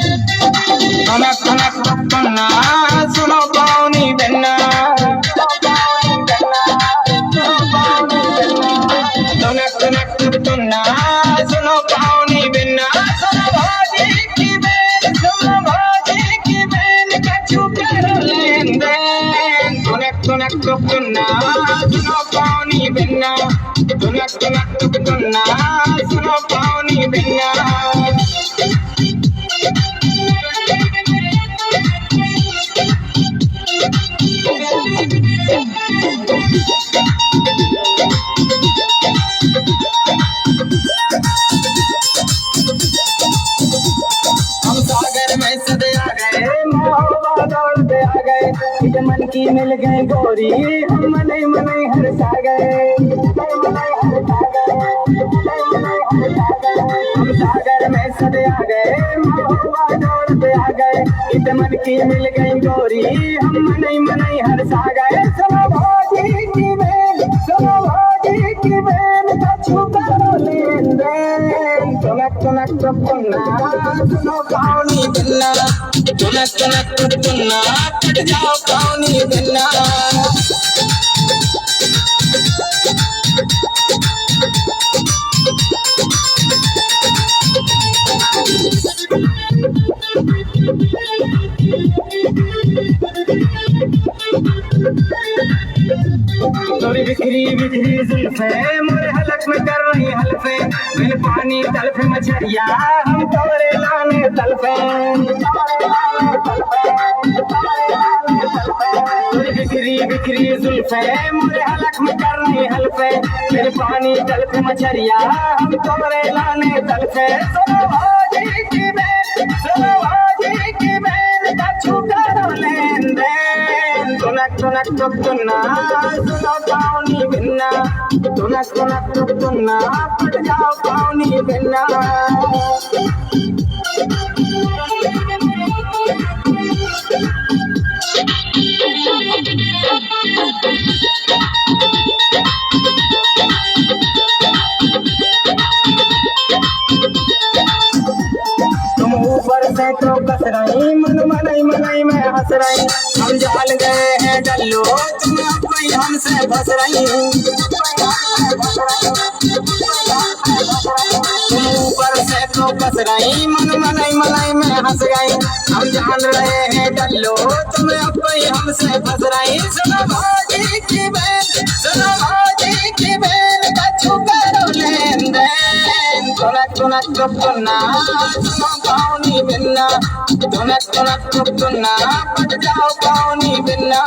कनक कनक पन्ना सुनो पानी बिन्ना कनक कनक पन्ना सुनो पानी बिन्ना सुनो भाजी की बेन कछु कर लेन देन कनक कनक पन्ना सुनो पानी बिन्ना कनक कनक पन्ना सुनो पानी बिन्ना हम सागर में सदे आ गए मोहब्बत दौड़ते आ गए इस मन की मिल गए गोरी हम मने मने हरसा गए हम सागर में सदे आ गए मोहब्बत दौड़ते आ गए इस मन की मिल गई गोरी हम मने मने हरसा गए सुनो भाजी की बेन कछु करो लेन देन कनक कनक पन्ना सुनो पानी बिन्ना कनक कनक पन्ना कट जाओ पानी बिन्ना तोरी बिखरी बिखरी जुल्फे मोरे हलक में कर रही हल्फे बिन पानी तलफे मछरिया हम तोरे लाने तलफे तोरी बिखरी बिखरी जुल्फे मोरे हलक में कर रही हल्फे बिन पानी तलफे मछरिया हम तोरे लाने तलफे सुनो भाजी की बेन कछु करो लेन देन कनक कनक पन्ना सुनो पानी बिन्ना कनक कनक पन्ना पट जाओ पानी बिन्ना तुम ऊपर से तो कस रही मन मनई मनई में हंस रही हम जाल गए हैं डल्लो तुम कोई हमसे फंस रही तुम ऊपर से तो कस रही मन मनई मनई में हंस गई हम जान रहे हैं डल्लो तुम कोई हमसे फंस रही सुनो भाजी की बेन कछु करो लेन देन कनक कनक पन्ना सुनो पानी बिन्ना कनक कनक पन्ना पट जाओ पानी बिन्ना